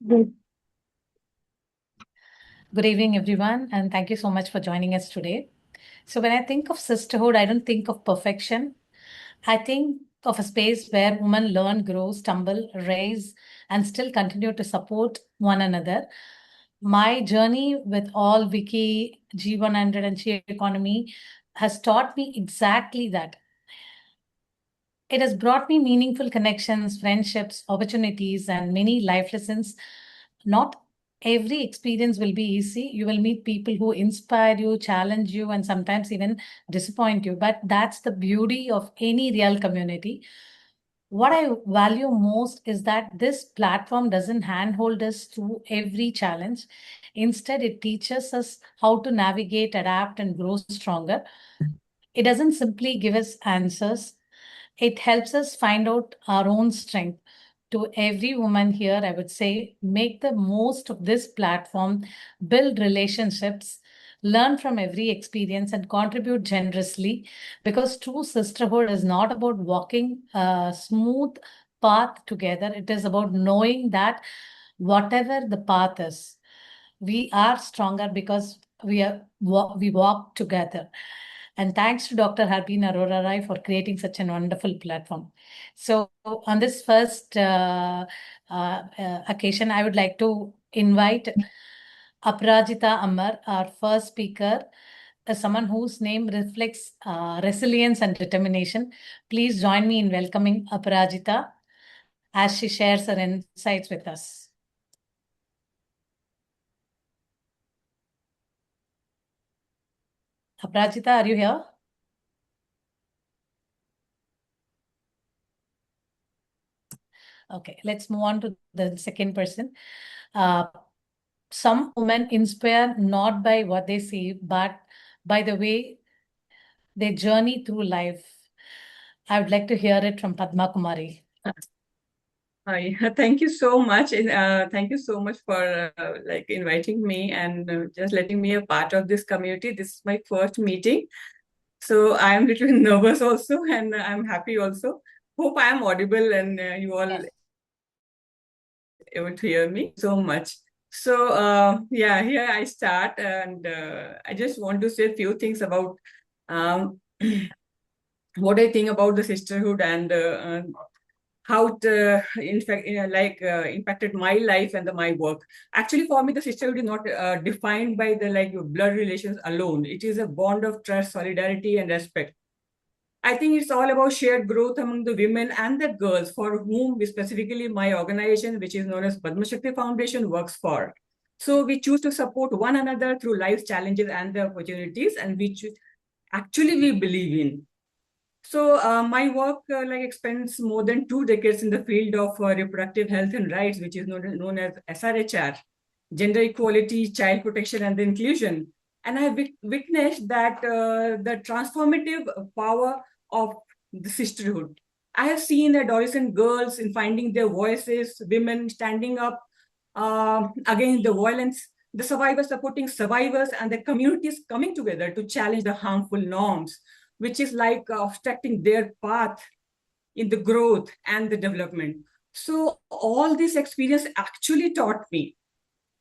Good Good evening, everyone, and thank you so much for joining us today. So, when I think of sisterhood, I don't think of perfection. I think of a space where women learn, grow, stumble, raise, and still continue to support one another. My journey with all Wiki, G100, and She Economy has taught me exactly that. It has brought me meaningful connections, friendships, opportunities, and many life lessons. Not every experience will be easy. You will meet people who inspire you, challenge you, and sometimes even disappoint you. But that's the beauty of any real community. What I value most is that this platform doesn't handhold us through every challenge. Instead, it teaches us how to navigate, adapt, and grow stronger. It doesn't simply give us answers, it helps us find out our own strength. To every woman here, I would say make the most of this platform, build relationships, learn from every experience, and contribute generously because true sisterhood is not about walking a smooth path together. It is about knowing that whatever the path is, we are stronger because we walk together. And thanks to Dr. Harbin Arora Rai for creating such a wonderful platform. So, on this first occasion, I would like to invite Aprajita Amar, our first speaker, as someone whose name reflects resilience and determination. Please join me in welcoming Aprajita as she shares her insights with us. Aprajita, are you here? Okay, let's move on to the second person. Some women inspire not by what they see, but by the way they journey through life. I would like to hear it from Padma Kumari. Hi, thank you so much. Thank you so much for inviting me and just letting me a part of this community. This is my first meeting, so I am a little nervous also, and I'm happy also. Hope I am audible and you all Yes. able to hear me so much. So yeah, here I start, and I just want to say a few things about um, what I think about the sisterhood and how it in fact impacted my life and my work. Actually, for me, the sisterhood is not defined by the blood relations alone. It is a bond of trust, solidarity, and respect. I think it's all about shared growth among the women and the girls for whom specifically my organization, which is known as Padma Shakti Foundation, works for. So we choose to support one another through life's challenges and the opportunities, and which actually we believe in. So my work spends more than 2 decades in the field of reproductive health and rights, which is known as SRHR, gender equality, child protection, and inclusion. And I have witnessed that the transformative power of the sisterhood. I have seen adolescent girls in finding their voices, women standing up against the violence, the survivors supporting survivors, and the communities coming together to challenge the harmful norms, which is like obstructing their path in the growth and the development. So all this experience actually taught me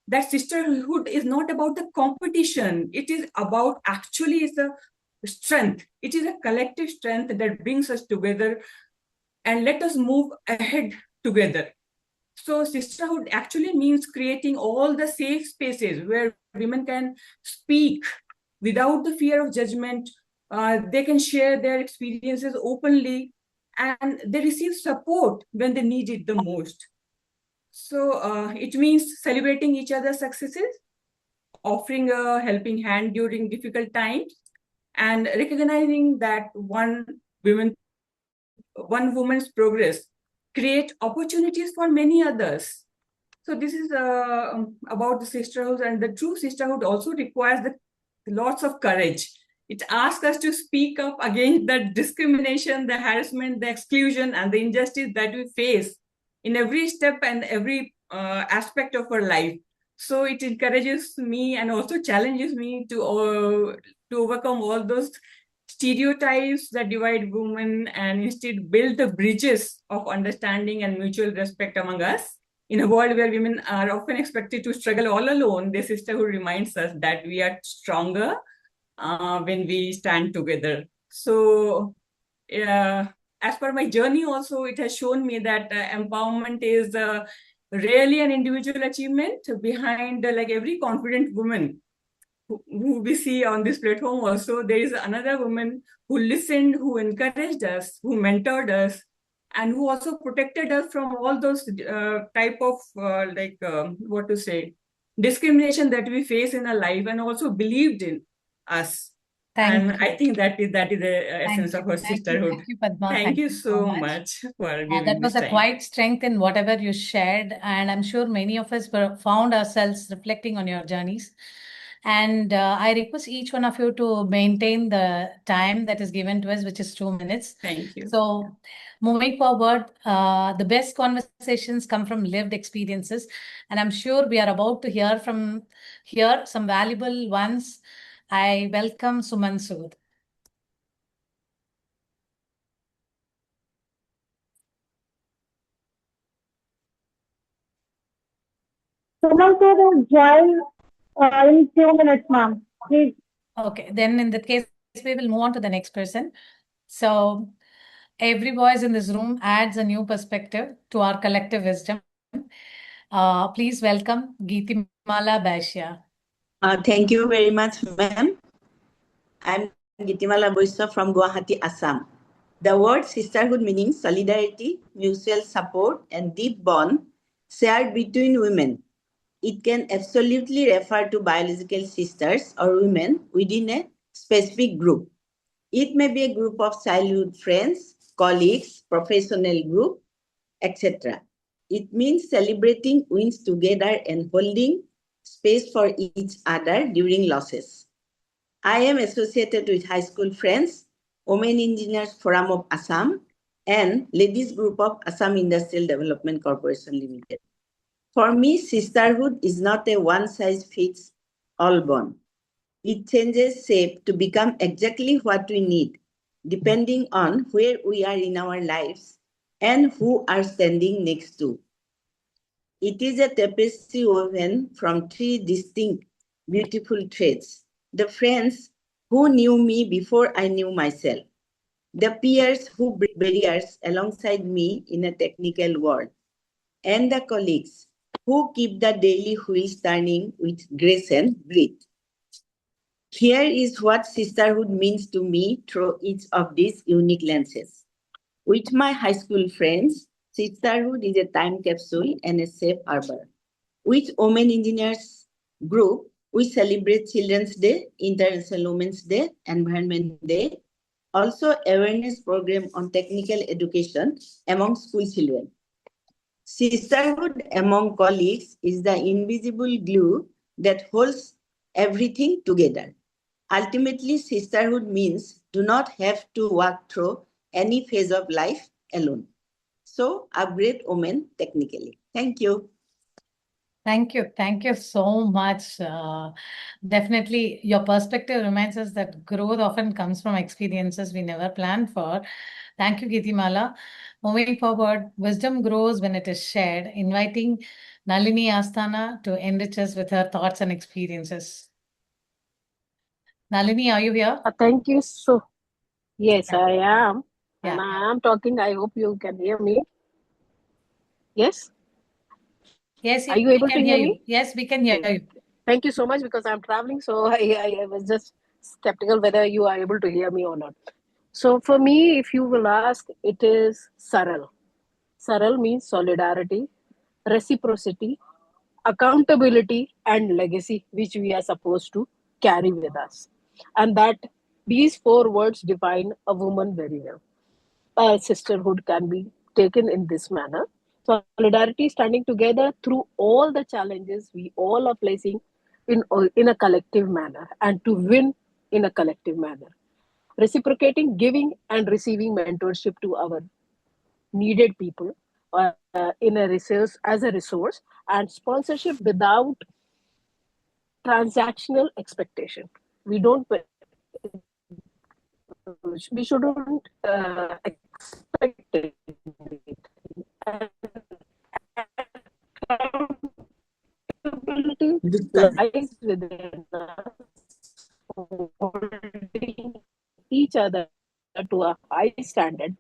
that sisterhood is not about the competition. It is about actually is a strength. It is a collective strength that brings us together and let us move ahead together. So sisterhood actually means creating all the safe spaces where women can speak without the fear of judgment. They can share their experiences openly and they receive support when they need it the most. So it means celebrating each other's successes, offering a helping hand during difficult times, and recognizing that one woman's progress create opportunities for many others. So this is about the sisterhood, and the true sisterhood also requires the lots of courage. It asks us to speak up against the discrimination, the harassment, the exclusion, and the injustice that we face in every step and every aspect of our life. So it encourages me and also challenges me to overcome all those stereotypes that divide women and instead build the bridges of understanding and mutual respect among us. in a world where women are often expected to struggle all alone, this sisterhood reminds us that we are stronger when we stand together. So, as per my journey, also, it has shown me that empowerment is really an individual achievement. Behind like every confident woman who we see on this platform, also, there is another woman who listened, who encouraged us, who mentored us, and who also protected us from all those type of what to say, discrimination that we face in our life, and also believed in us. Thank And you. I think that is the essence Thank of you. our Thank you. sisterhood. Thank you, Padma. Thank Thank you you so so much. much for That giving was this a time. quiet strength in whatever you shared, and I'm sure many of us found ourselves reflecting on your journeys. And I request each one of you to maintain the time that is given to us, which is 2 minutes. Thank you. So, moving forward, the best conversations come from lived experiences, and I'm sure we are about to hear from here some valuable ones. I welcome Suman Sood. Someone will join in 2 minutes, ma'am. Please. Okay, then in that case, we will move on to the next person. So, every voice in this room adds a new perspective to our collective wisdom. Please welcome Geetimala Baishya. Thank you very much, ma'am. I'm Geetimala Baishya from Guwahati, Assam. The word sisterhood meaning solidarity, mutual support, and deep bond shared between women. It can absolutely refer to biological sisters or women within a specific group. It may be a group of childhood friends, colleagues, professional group, etc. It means celebrating wins together and holding space for each other during losses. I am associated with high school friends, Women Engineers Forum of Assam, and Ladies Group of Assam Industrial Development Corporation Limited. For me, sisterhood is not a one-size-fits-all bond. It changes shape to become exactly what we need, depending on where we are in our lives and who are standing next to. It is a tapestry woven from three distinct, beautiful threads. The friends who knew me before I knew myself. The peers who break barriers alongside me in a technical world. And the colleagues who keep the daily wheels turning with grace and grit. Here is what sisterhood means to me through each of these unique lenses. With my high school friends, sisterhood is a time capsule and a safe harbor. With Women Engineers Group, we celebrate Children's Day, International Women's Day, Environment Day, also awareness program on technical education among school children. Sisterhood among colleagues is the invisible glue that holds everything together. Ultimately, sisterhood means do not have to walk through any phase of life alone. So, upgrade women technically. Thank you. Thank you. Thank you so much. Definitely, your perspective reminds us that growth often comes from experiences we never planned for. Thank you, Geetimala. Moving forward, wisdom grows when it is shared, inviting Nalini Asthana to enrich us with her thoughts and experiences. Nalini, are you here? Thank you. Yes, Yeah. I am. Yeah. And I am talking. I hope you can hear me. Yes? Yes, Are you we able can to hear hear you. me? Yes, we can hear you. Thank you so much because I'm traveling. So I was just skeptical whether you are able to hear me or not. So for me, if you will ask, it is Saral. Saral means solidarity, reciprocity, accountability, and legacy, which we are supposed to carry with us. And that these four words define a woman very well. Sisterhood can be taken in this manner. Solidarity, standing together through all the challenges we all are facing in a collective manner and to win in a collective manner. Reciprocating, giving and receiving mentorship to our needed people in a resource as a resource, and sponsorship without transactional expectation. We don't we shouldn't expect it. lies within us, holding each other to a high standard,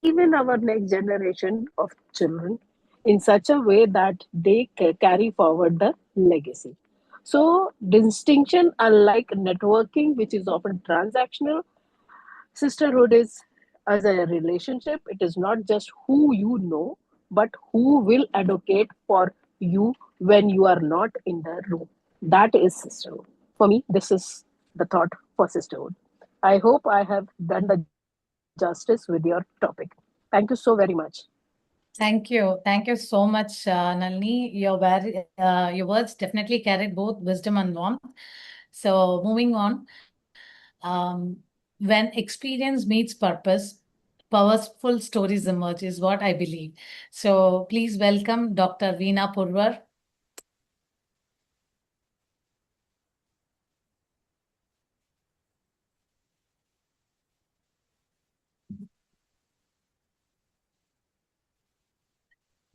even our next generation of children in such a way that they carry forward the legacy. So, distinction, unlike networking, which is often transactional, sisterhood is as a relationship. It is not just who you know, but who will advocate for you when you are not in the room. That is sisterhood. For me, this is the thought for sisterhood. I hope I have done the justice with your topic. Thank you so very much. Thank you. Thank you so much, Nalini. Your words definitely carried both wisdom and warmth. So moving on, when experience meets purpose, powerful stories emerge is what I believe. So please welcome Dr. Veena Purwar.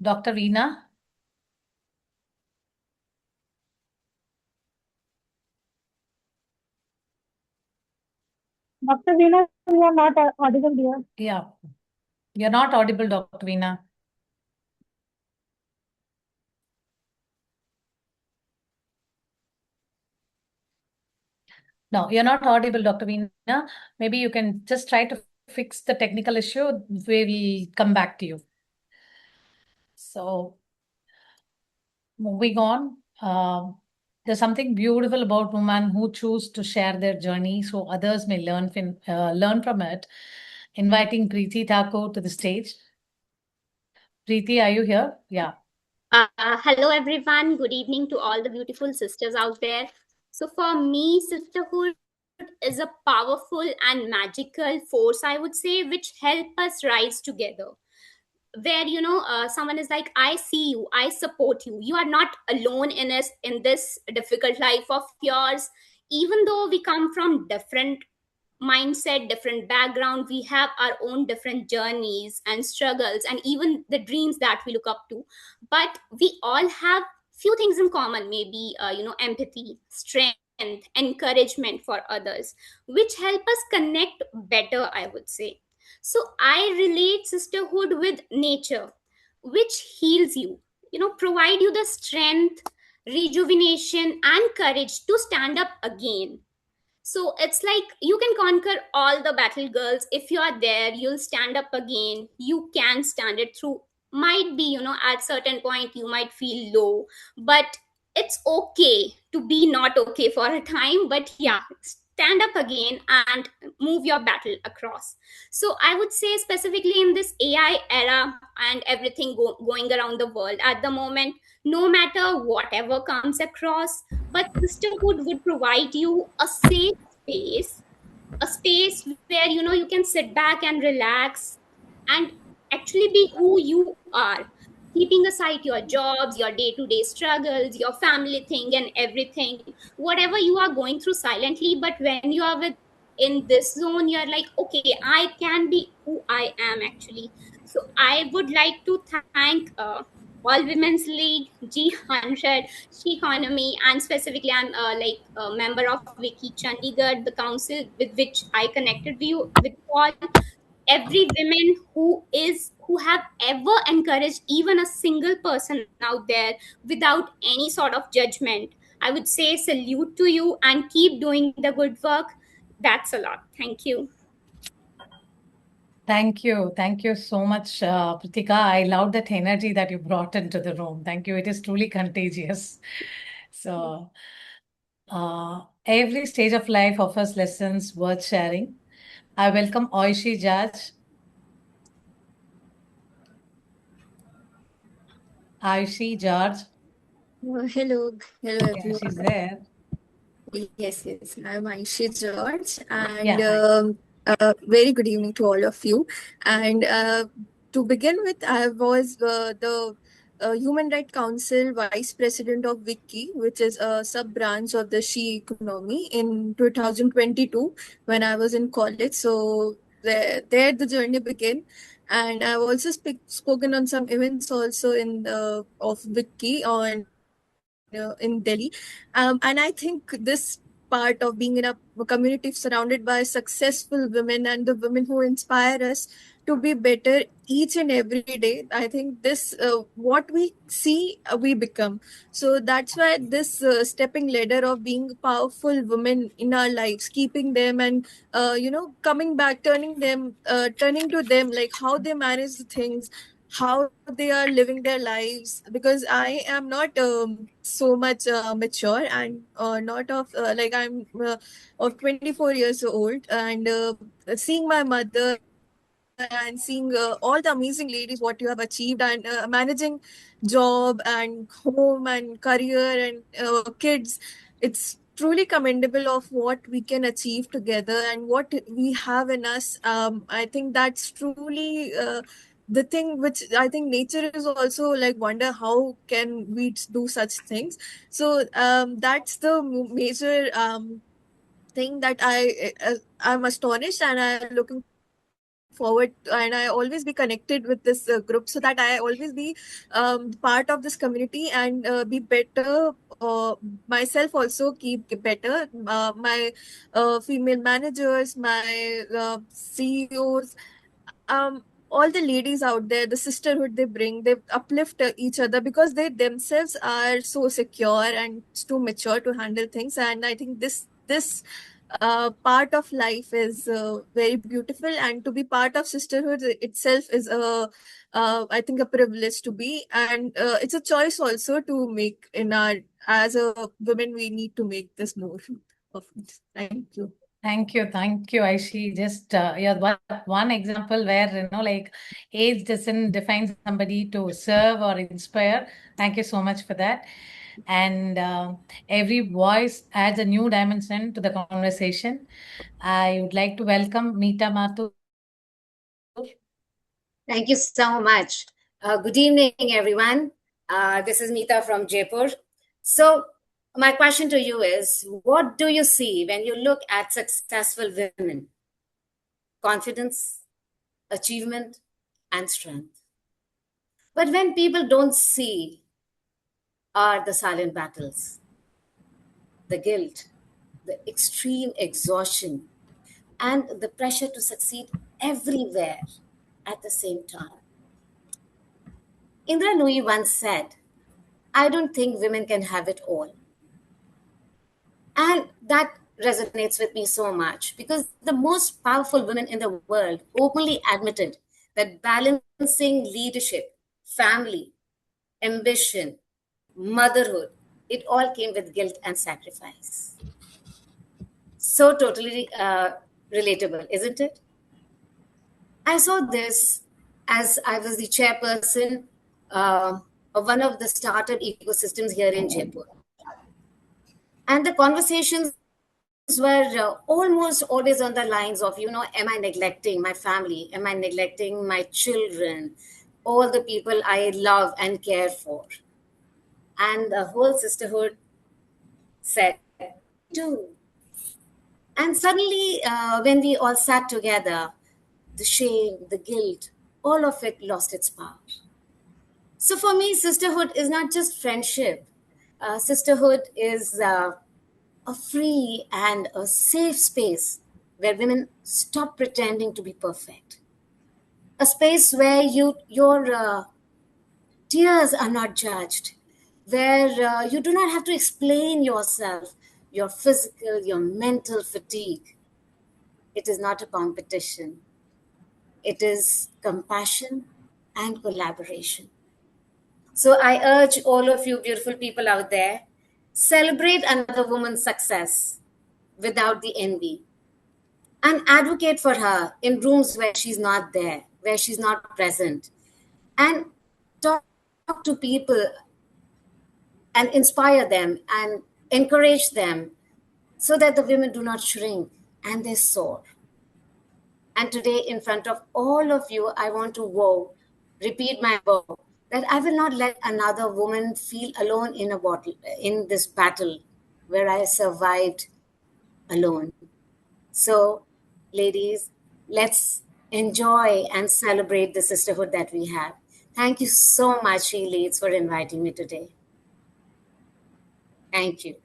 Dr. Veena. Dr. Veena, you are not audible, dear. Yeah, you're not audible, Dr. Veena. No, you're not audible, Dr. Veena. Maybe you can just try to fix the technical issue. We'll come back to you. So moving on, there's something beautiful about women who choose to share their journey so others may learn from it. Inviting Preeti Thakur to the stage. Preeti, are you here? Yeah. Hello, everyone. Good evening to all the beautiful sisters out there. So, for me, sisterhood is a powerful and magical force, I would say, which help us rise together. Where someone is like, I see you, I support you. You are not alone in this difficult life of yours. Even though we come from different mindset, different background, we have our own different journeys and struggles and even the dreams that we look up to, but we all have few things in common. Maybe empathy, strength, encouragement for others, which help us connect better, I would say. So I relate sisterhood with nature, which heals you, provide you the strength, rejuvenation and courage to stand up again. So it's like you can conquer all the battle, girls. If you are there, you'll stand up again. You can stand it through. Might be, at certain point you might feel low, but it's okay to be not okay for a time. But yeah, stand up again and move your battle across. So I would say specifically in this AI era and everything going around the world at the moment, no matter whatever comes across, but sisterhood would provide you a safe space, a space where you can sit back and relax and actually be who you are, keeping aside your jobs, your day-to-day struggles, your family thing and everything, whatever you are going through silently. But when you are in this zone, you're like, okay, I can be who I am actually. So I would like to thank all Women's League, G100, She Economy, and specifically I'm a member of Wiki Chandigarh, the council with which I connected with all. Every women who have ever encouraged even a single person out there without any sort of judgment, I would say salute to you and keep doing the good work. That's a lot. Thank you. Thank you. Thank you so much, Pritika. I love that energy that you brought into the room. Thank you. It is truly contagious. So, every stage of life offers lessons worth sharing. I welcome Oishi Judge. Oishi George. Hello Yeah, everyone. she's there. Yes, I'm Aishi George, and Yeah, very good evening to all of you. And to begin with, I was the Human Rights Council Vice President of Wiki, which is a sub branch of the She Economy in 2022 when I was in college. So there the journey began. And I've also spoken on some events also of Vicky on in Delhi. And I think this part of being in a community surrounded by successful women and the women who inspire us to be better each and every day, I think this what we see we become. So that's why this stepping ladder of being powerful women in our lives, keeping them and coming back, turning to them, like how they manage the things, how they are living their lives, because I am not so much mature and not of like I'm of 24 years old, and seeing my mother and seeing all the amazing ladies what you have achieved, and managing job and home and career and kids, it's truly commendable of what we can achieve together and what we have in us. I think that's truly the thing which I think nature is also like wonder how can we do such things. So that's the major thing that I'm astonished, and I'm looking forward, and I always be connected with this group, so that I always be part of this community and be better myself, also keep better my female managers, my CEOs, all the ladies out there, the sisterhood they bring, they uplift each other because they themselves are so secure and too mature to handle things. And I think this part of life is very beautiful, and to be part of sisterhood itself is I think a privilege to be, and it's a choice also to make in our, as a women we need to make this more of. Thank you. Thank you, Aishi. Just you're one example where like age doesn't define somebody to serve or inspire. Thank you so much for that. And every voice adds a new dimension to the conversation. I would like to welcome Meeta Mathur. Thank you so much. Good evening, everyone. This is Meeta from Jaipur. So my question to you is, what do you see when you look at successful women? Confidence, achievement, and strength. But when people don't see are the silent battles, the guilt, the extreme exhaustion, and the pressure to succeed everywhere at the same time. Indra Nooyi once said, I don't think women can have it all. And that resonates with me so much because the most powerful women in the world openly admitted that balancing leadership, family, ambition, motherhood, it all came with guilt and sacrifice. So totally relatable, isn't it? I saw this as I was the chairperson of one of the startup ecosystems here in Jaipur. And the conversations were almost always on the lines of, am I neglecting my family? Am I neglecting my children? All the people I love and care for? And the whole sisterhood said, do. And suddenly, when we all sat together, the shame, the guilt, all of it lost its power. So for me, sisterhood is not just friendship. Sisterhood is a free and a safe space where women stop pretending to be perfect. A space where your tears are not judged, where you do not have to explain yourself, your physical, your mental fatigue. It is not a competition. It is compassion and collaboration. So I urge all of you beautiful people out there, celebrate another woman's success without the envy and advocate for her in rooms where she's not there, where she's not present, and talk to people and inspire them and encourage them so that the women do not shrink and they soar. And today, in front of all of you, I want to repeat my vow that I will not let another woman feel alone in this battle where I survived alone. So, ladies, let's enjoy and celebrate the sisterhood that we have. Thank you so much, She Leads, for inviting me today. Thank you.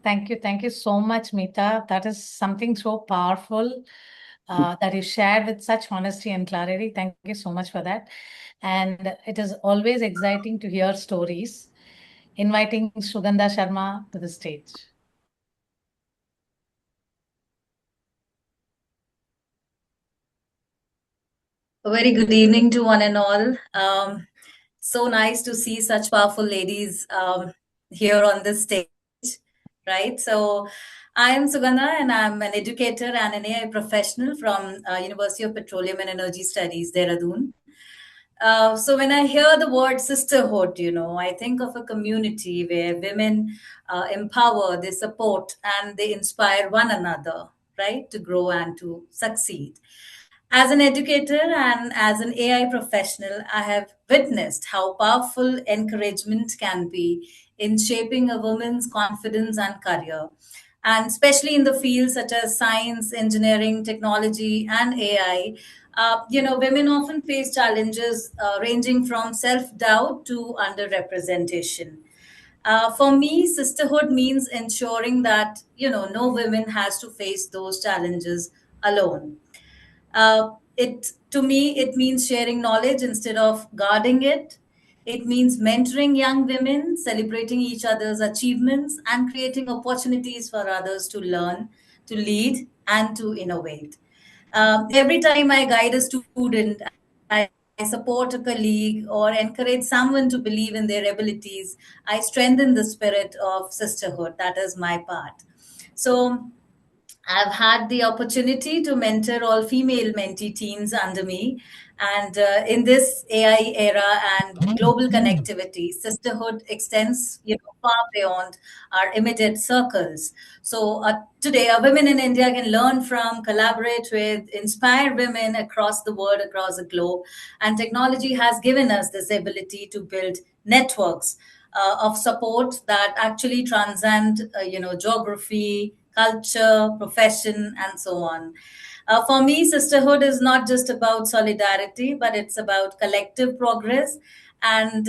Thank you. Thank you so much, Meeta. That is something so powerful that you shared with such honesty and clarity. Thank you so much for that. And it is always exciting to hear stories. Inviting Sugandha Sharma to the stage. A very good evening to one and all. So nice to see such powerful ladies here on this stage, right? So I am Sugandha and I'm an educator and an AI professional from University of Petroleum and Energy Studies, Dehradun. So when I hear the word sisterhood, I think of a community where women empower, they support, and they inspire one another, right, to grow and to succeed. As an educator and as an AI professional, I have witnessed how powerful encouragement can be in shaping a woman's confidence and career. And especially in the fields such as science, engineering, technology, and AI, women often face challenges ranging from self doubt to underrepresentation. For me, sisterhood means ensuring that no woman has to face those challenges alone. It to me it means sharing knowledge instead of guarding it. It means mentoring young women, celebrating each other's achievements, and creating opportunities for others to learn, to lead, and to innovate. Every time I guide a student, I support a colleague, or encourage someone to believe in their abilities, I strengthen the spirit of sisterhood. That is my part. So I've had the opportunity to mentor all female mentee teams under me. And in this AI era and global connectivity, sisterhood extends far beyond our immediate circles. So today, women in India can learn from, collaborate with, inspire women across the world, across the globe. And technology has given us this ability to build networks of support that actually transcend, geography, culture, profession, and so on. For me, sisterhood is not just about solidarity, but it's about collective progress, and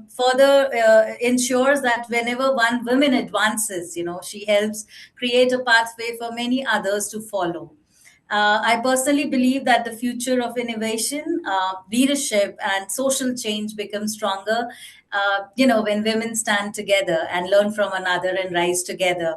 further ensures that whenever one woman advances, she helps create a pathway for many others to follow. I personally believe that the future of innovation, leadership, and social change becomes stronger, when women stand together and learn from another and rise together.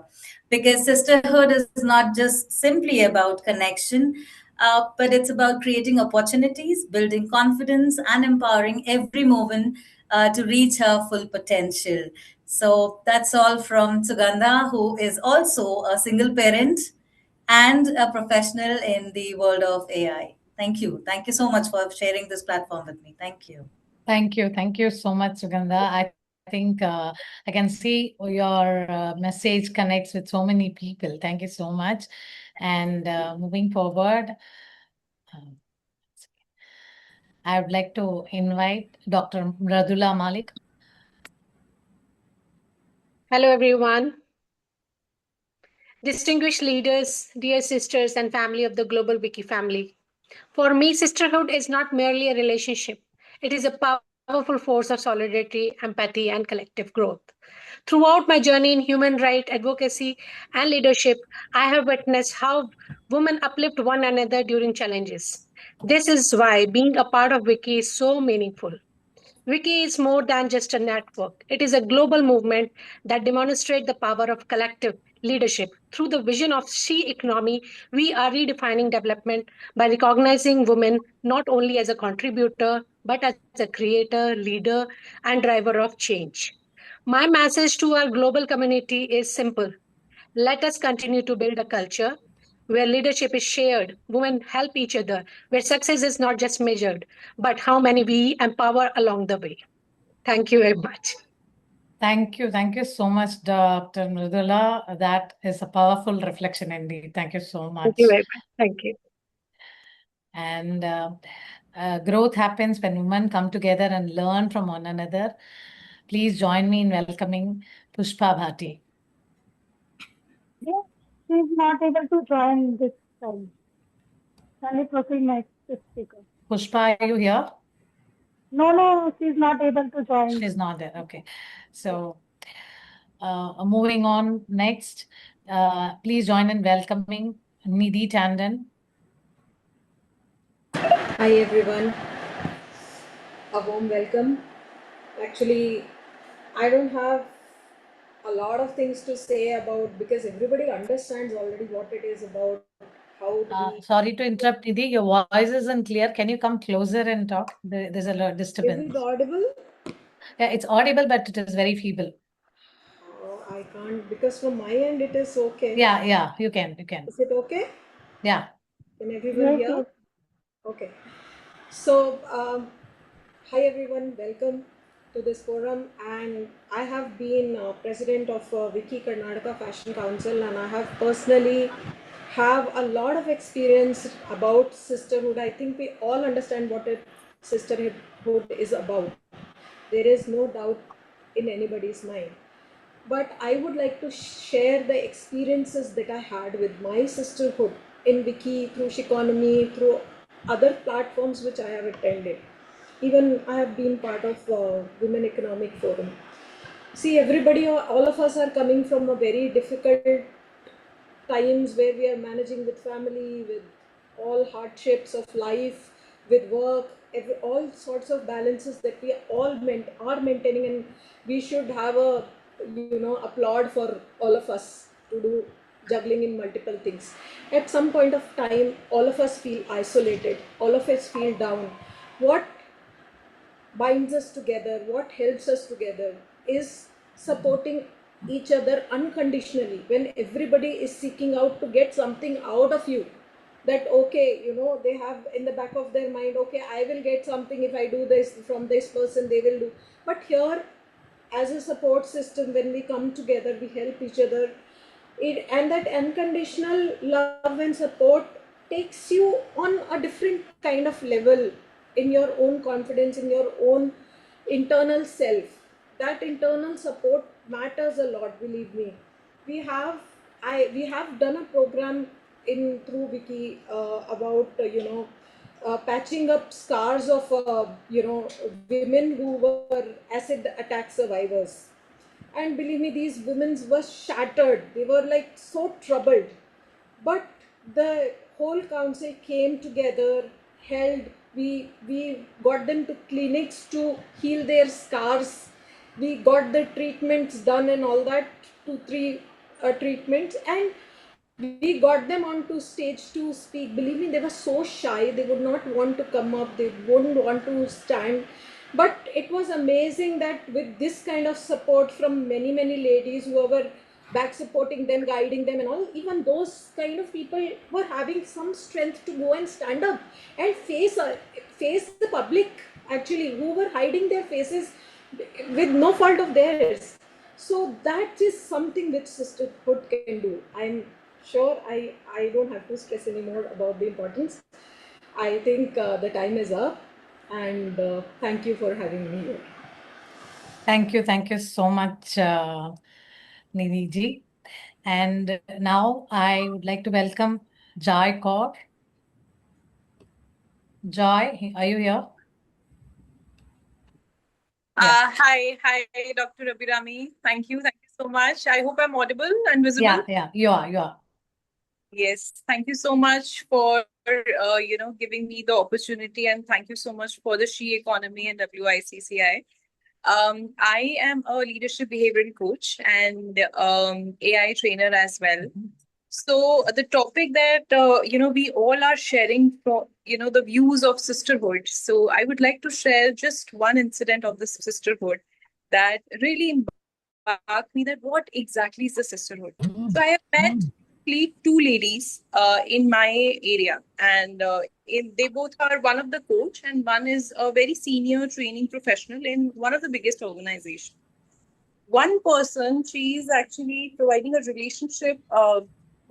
Because sisterhood is not just simply about connection, but it's about creating opportunities, building confidence, and empowering every woman to reach her full potential. So that's all from Sugandha, who is also a single parent and a professional in the world of AI. Thank you. Thank you so much for sharing this platform with me. Thank you. Thank you. Thank you so much, Sugandha. I think I can see your message connects with so many people. Thank you so much. And moving forward, I would like to invite Dr. Mridula Malik. Hello, everyone. Distinguished leaders, dear sisters, and family of the Global Wiki family. For me, sisterhood is not merely a relationship. It is a powerful force of solidarity, empathy, and collective growth. Throughout my journey in human rights advocacy and leadership, I have witnessed how women uplift one another during challenges. This is why being a part of Wiki is so meaningful. Wiki is more than just a network. It is a global movement that demonstrates the power of collective leadership. Through the vision of she economy, we are redefining development by recognizing women not only as a contributor, but as a creator, leader, and driver of change. My message to our global community is simple. Let us continue to build a culture where leadership is shared, women help each other, where success is not just measured, but how many we empower along the way. Thank you very much. Thank you. Thank you so much, Dr. Mridula. That is a powerful reflection indeed. Thank you so much. Thank you very much. Thank you. And growth happens when women come together and learn from one another. Please join me in welcoming Pushpa Bhati. Yes, she's not able to join this time. Can we proceed next speaker? Pushpa, are you here? No, she's not able to join. She's not there. Okay. So, moving on next, please join in welcoming Nidhi Tandon. Hi everyone, a warm welcome. Actually, I don't have a lot of things to say about because everybody understands already what it is about. How do we? Sorry to interrupt, Nidhi. Your voice isn't clear. Can you come closer and talk? There's a lot Is disturbance. it audible? Yeah, it's audible, but it is very feeble. Oh, I can't because from my end it is okay. Yeah, you can. Is it okay? Yeah. Can everyone Yes, hear? yes. Okay. So, hi everyone, welcome to this forum. And I have been president of Wiki Karnataka Fashion Council, and I have personally have a lot of experience about sisterhood. I think we all understand what sisterhood is about. There is no doubt in anybody's mind. But I would like to share the experiences that I had with my sisterhood in Wiki, through Shikonomy, through other platforms which I have attended. Even I have been part of Women Economic Forum. See, everybody, all of us are coming from a very difficult times where we are managing with family, with all hardships of life, with work, all sorts of balances that we all are maintaining, and we should have a applaud for all of us to do juggling in multiple things. At some point of time, all of us feel isolated, all of us feel down. What binds us together, what helps us together is supporting each other unconditionally. When everybody is seeking out to get something out of you, that okay, they have in the back of their mind, okay, I will get something if I do this from this person, they will do. But here, as a support system, when we come together, we help each other, and that unconditional love and support takes you on a different kind of level in your own confidence, in your own internal self. That internal support matters a lot, believe me. We have done a program in through Wiki about patching up scars of women who were acid attack survivors. And believe me, these women were shattered. They were like so troubled. But the whole council came together, we got them to clinics to heal their scars. We got the treatments done and all that, 2-3 treatments, and we got them onto stage to speak. Believe me, they were so shy. They would not want to come up. They wouldn't want to stand. But it was amazing that with this kind of support from many ladies who were back supporting them, guiding them and all, even those kind of people were having some strength to go and stand up and face the public, actually, who were hiding their faces with no fault of theirs. So that is something which sisterhood can do. I'm sure I don't have to stress anymore about the importance. I think the time is up, and thank you for having me here. Thank you so much, Nidhi ji. And now I would like to welcome Joy Kaur. Joy, are you here? Hi, Dr. Abhirami. Thank you so much. I hope I'm audible and visible. Yeah, you are. Yes, thank you so much for giving me the opportunity, and thank you so much for the She Economy and WICCI. I am a leadership behavioral coach and AI trainer as well. So the topic that we all are sharing from the views of sisterhood. So I would like to share just one incident of this sisterhood that really embarked me, that what exactly is the sisterhood. So I have met two ladies in my area, and they both are, one of the coach and one is a very senior training professional in one of the biggest organizations. One person, she is actually providing a relationship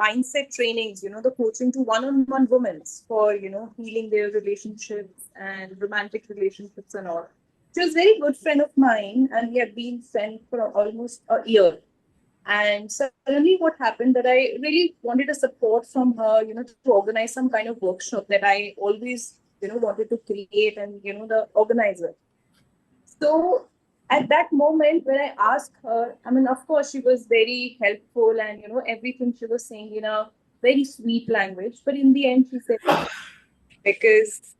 mindset trainings, the coaching to one-on-one women for, healing their relationships and romantic relationships and all. She was a very good friend of mine, and we have been friends for almost a year. And suddenly what happened that I really wanted a support from her, to organize some kind of workshop that I always, wanted to create and, the organizer. So at that moment when I asked her, I mean, of course, she was very helpful and, everything she was saying in a very sweet language. But in the end, she said, because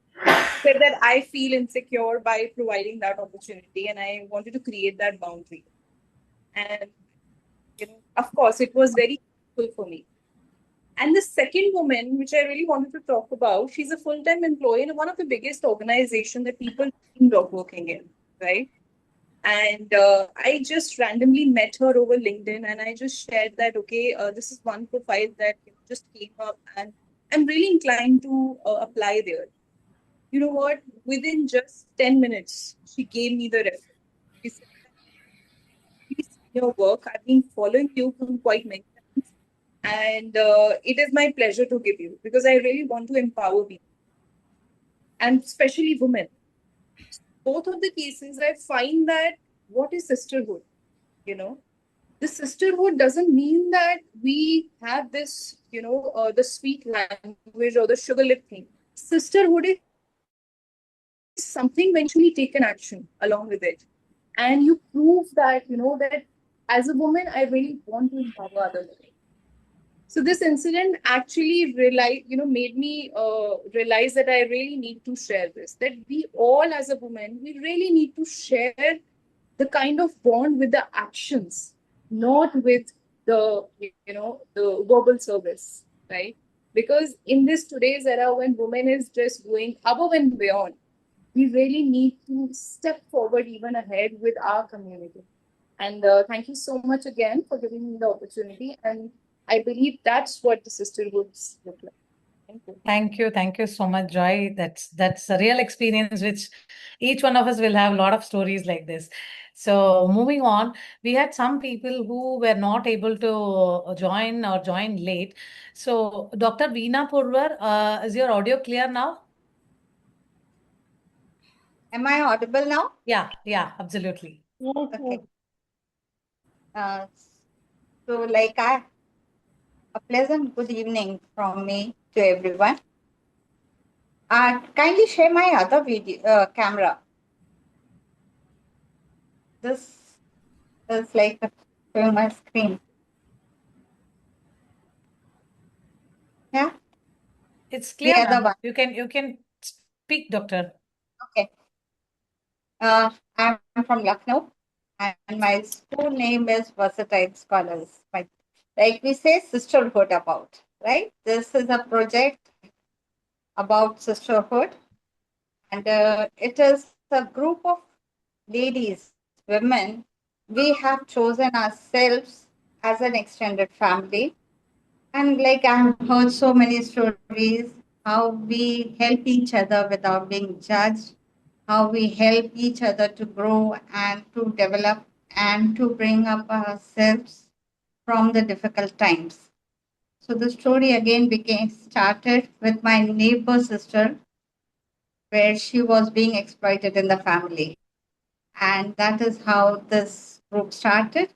said that I feel insecure by providing that opportunity and I wanted to create that boundary. And, of course, it was very helpful for me. And the second woman, which I really wanted to talk about, she's a full-time employee in one of the biggest organizations that people dream of working in, right? And I just randomly met her over LinkedIn and I just shared that, okay, this is one profile that just came up and I'm really inclined to apply there. You know what? Within just 10 minutes, she gave me the reference. She said, please see your work. I've been following you for quite many times. And it is my pleasure to give you because I really want to empower people and especially women. Both of the cases, I find that what is sisterhood? The sisterhood doesn't mean that we have this, the sweet language or the sugar lip thing. Sisterhood is something when you actually take an action along with it. And you prove that, that as a woman, I really want to empower other women. So this incident actually made me realize that I really need to share this, that we all as a woman, we really need to share the kind of bond with the actions, not with the, the verbal service, right? Because in this today's era, when women is just going above and beyond, we really need to step forward even ahead with our community. And thank you so much again for giving me the opportunity. And I believe that's what the sisterhoods look like. Thank you. Thank you so much, Joy. That's a real experience which each one of us will have a lot of stories like this. So moving on, we had some people who were not able to join or join late. So Dr. Veena Purwar, is your audio clear now? Am I audible now? Yeah, absolutely. Okay. So like a pleasant good evening from me to everyone. Kindly share my other video camera. This is like showing my screen. Yeah. It's clear. The other one. You can speak, doctor. Okay. I'm from Lucknow, and my school name is Versatile Scholars. Like we say, sisterhood about, right? This is a project about sisterhood, and it is a group of ladies, women. We have chosen ourselves as an extended family, and like I have heard so many stories how we help each other without being judged, how we help each other to grow and to develop and to bring up ourselves from the difficult times. So the story again started with my neighbor sister, where she was being exploited in the family. And that is how this group started.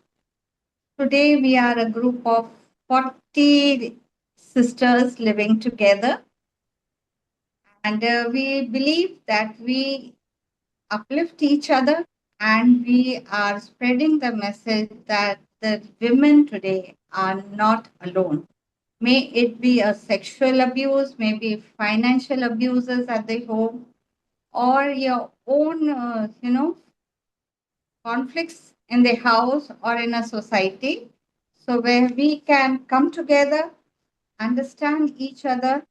Today we are a group of 40 sisters living together. And we believe that we uplift each other and we are spreading the message that the women today are not alone. May it be a sexual abuse, maybe financial abuses at the home, or your own, conflicts in the house or in a society. So where we can come together, understand each other,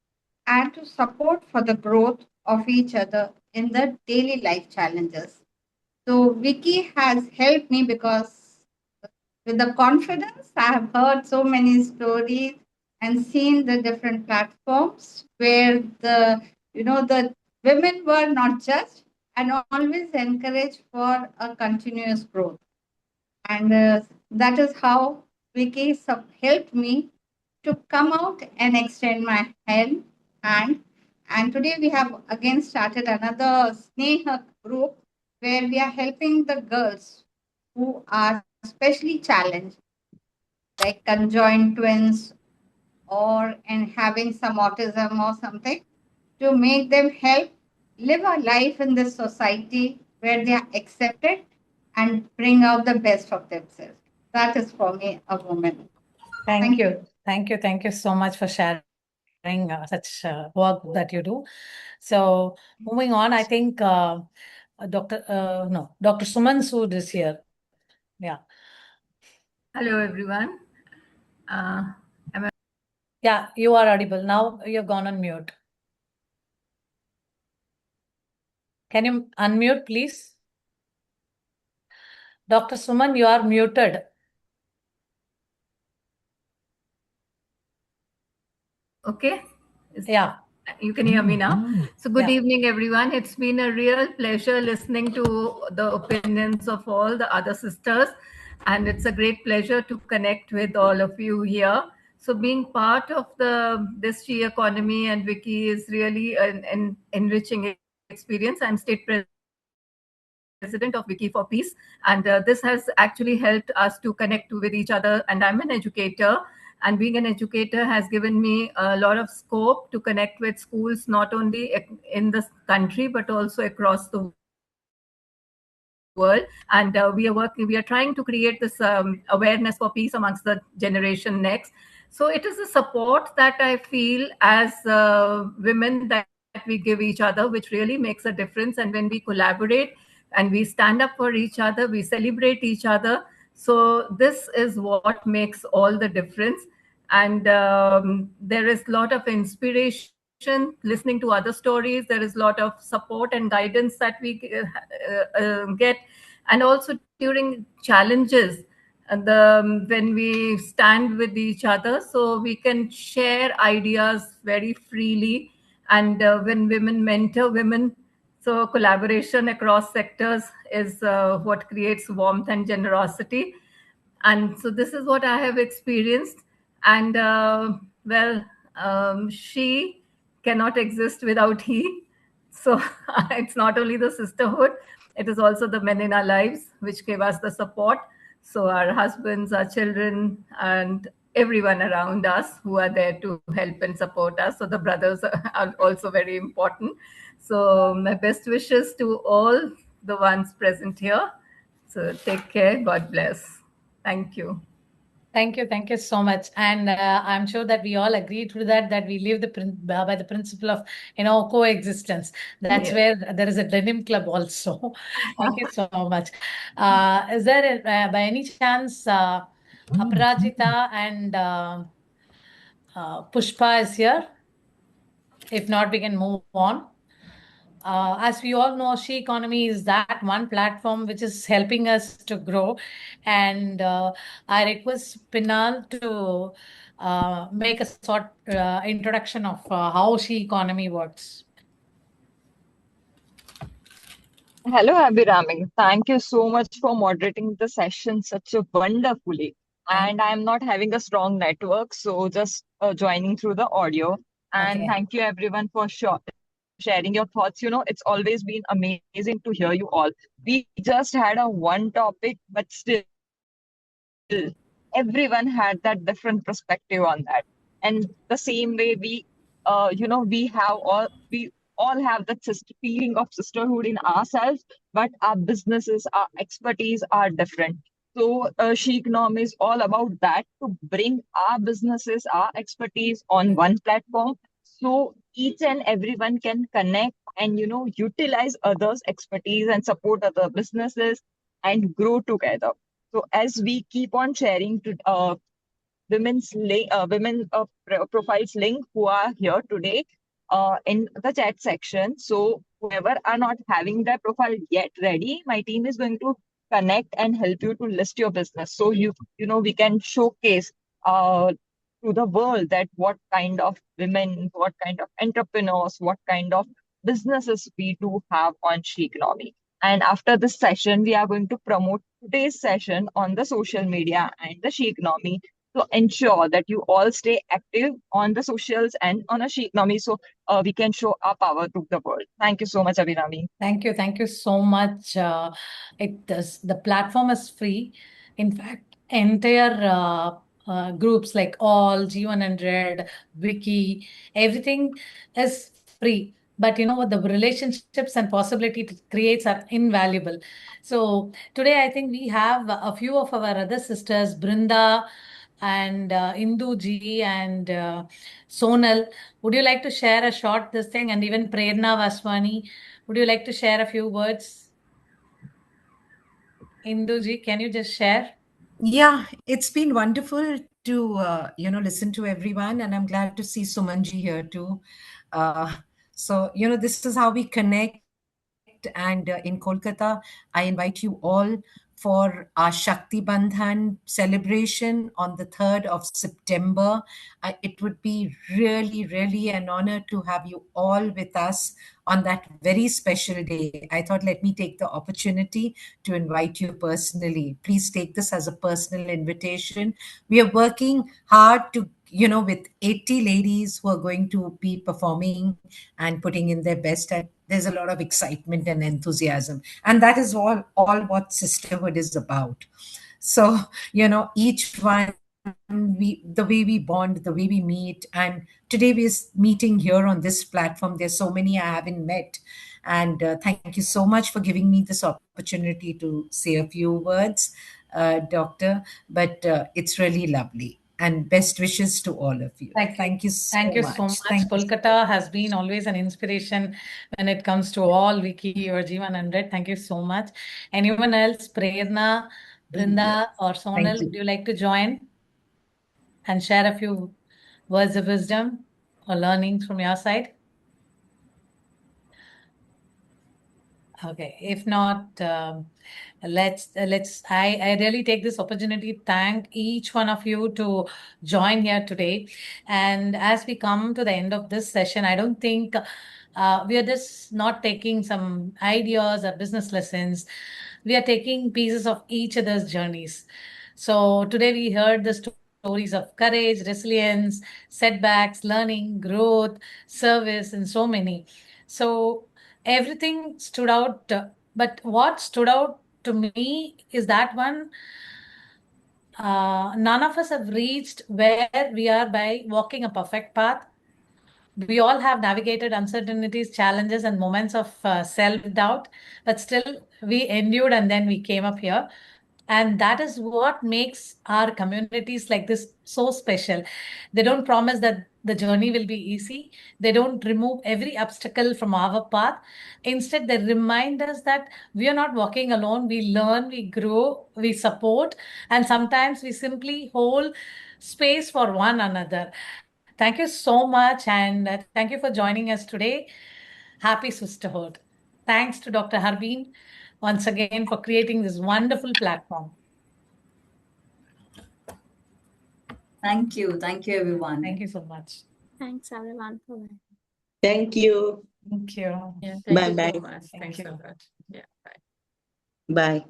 and to support for the growth of each other in the daily life challenges. So Vicky has helped me because with the confidence, I have heard so many stories and seen the different platforms where the women were not judged and always encouraged for a continuous growth. And that is how Vicky helped me to come out and extend my hand. And today we have again started another Sneha group where we are helping the girls who are especially challenged. like conjoined twins or in having some autism or something, to make them help live a life in this society where they are accepted and bring out the best of themselves. That is for me a woman. Thank you. Thank you so much for sharing such work that you do. So moving on, I think Dr. Suman Sood is here. Yeah. Hello, everyone. Yeah, you are audible. Now you've gone on mute. Can you unmute, please? Dr. Suman, you are muted. Okay. Yeah. You can hear me now. So good evening, everyone. It's been a real pleasure listening to the opinions of all the other sisters. And it's a great pleasure to connect with all of you here. So being part of this She Economy and Vicky is really an enriching experience. I'm state president of Wiki for Peace, and this has actually helped us to connect with each other. And I'm an educator, and being an educator has given me a lot of scope to connect with schools, not only in this country, but also across the world. And we are trying to create this awareness for peace amongst the generation next. So it is a support that I feel as women that we give each other, which really makes a difference. And when we collaborate and we stand up for each other, we celebrate each other. So this is what makes all the difference. And there is a lot of inspiration listening to other stories. There is a lot of support and guidance that we get. And also during challenges, when we stand with each other, so we can share ideas very freely. And when women mentor women, so collaboration across sectors is what creates warmth and generosity. And so this is what I have experienced. And she cannot exist without he. So it's not only the sisterhood, it is also the men in our lives which give us the support. So our husbands, our children, and everyone around us who are there to help and support us. So the brothers are also very important. So my best wishes to all the ones present here. So take care. God bless. Thank you. Thank you so much. And I'm sure that we all agree to that we live by the principle of coexistence. That's where there is a denim club also. Thank you so much. Is there by any chance Aparajita and Pushpa is here? If not, we can move on. As we all know, She Economy is that one platform which is helping us to grow. And I request Pinal to make a short introduction of how She Economy works. Hello, Abhirami. Thank you so much for moderating the session such a wonderfully. And I'm not having a strong network, so just joining through the audio. And thank you everyone for sharing your thoughts. It's always been amazing to hear you all. We just had a one topic, but still everyone had that different perspective on that. And the same way we all have that feeling of sisterhood in ourselves, but our businesses, our expertise are different. So She Economy is all about that, to bring our businesses, our expertise on one platform, so each and everyone can connect and utilize others' expertise and support other businesses and grow together. So as we keep on sharing to women profiles link who are here today in the chat section. So whoever are not having their profile yet ready, my team is going to connect and help you to list your business. So we can showcase to the world that what kind of women, what kind of entrepreneurs, what kind of businesses we do have on She Economy. And after this session, we are going to promote today's session on the social media and the She Economy, to ensure that you all stay active on the socials and on a She Economy, so we can show our power to the world. Thank you so much, Abhirami. Thank you so much. The platform is free. In fact, entire groups like All, G100, Wiki, everything is free. But you know what? The relationships and possibility it creates are invaluable. So today, I think we have a few of our other sisters, Brinda and Indu Ji and Sonal. Would you like to share a short this thing? And even Prerna Vaswani, would you like to share a few words? Indu Ji, can you just share? Yeah, it's been wonderful to listen to everyone, and I'm glad to see Sumanji here too. So this is how we connect. And in Kolkata, I invite you all for our Shakti Bandhan celebration on the 3rd of September. It would be really, really an honor to have you all with us on that very special day. I thought, let me take the opportunity to invite you personally. Please take this as a personal invitation. We are working hard to with 80 ladies who are going to be performing and putting in their best. And there's a lot of excitement and enthusiasm. And that is all what sisterhood is about. So, each one, the way we bond, the way we meet. And today we're meeting here on this platform. There's so many I haven't met. And thank you so much for giving me this opportunity to say a few words, Doctor. But it's really lovely. And best wishes to all of you. Thank you so Thank you much. so much. Thank you. Kolkata has been always an inspiration when it comes to all Wiki or G100. Thank you so much. Anyone else, Prerna, Brinda, or Sonal, would you like to join and share a few words of wisdom or learnings from your side? Okay, if not, I really take this opportunity to thank each one of you to join here today. And as we come to the end of this session, I don't think we are just not taking some ideas or business lessons. We are taking pieces of each other's journeys. So today we heard the stories of courage, resilience, setbacks, learning, growth, service, and so many. So everything stood out, but what stood out to me is that none of us have reached where we are by walking a perfect path. We all have navigated uncertainties, challenges, and moments of self-doubt, but still we endured and then we came up here. And that is what makes our communities like this so special. They don't promise that the journey will be easy. They don't remove every obstacle from our path. Instead, they remind us that we are not walking alone. We learn, we grow, we support, and sometimes we simply hold space for one another. Thank you so much, and thank you for joining us today. Happy sisterhood. Thanks to Dr. Harbeen once again for creating this wonderful platform. Thank you. Thank you, everyone. Thank you so much. Thanks, everyone. Thank you. Thank you. Yeah, thank you Bye-bye. so much. Thanks a lot. Yeah, bye. Bye.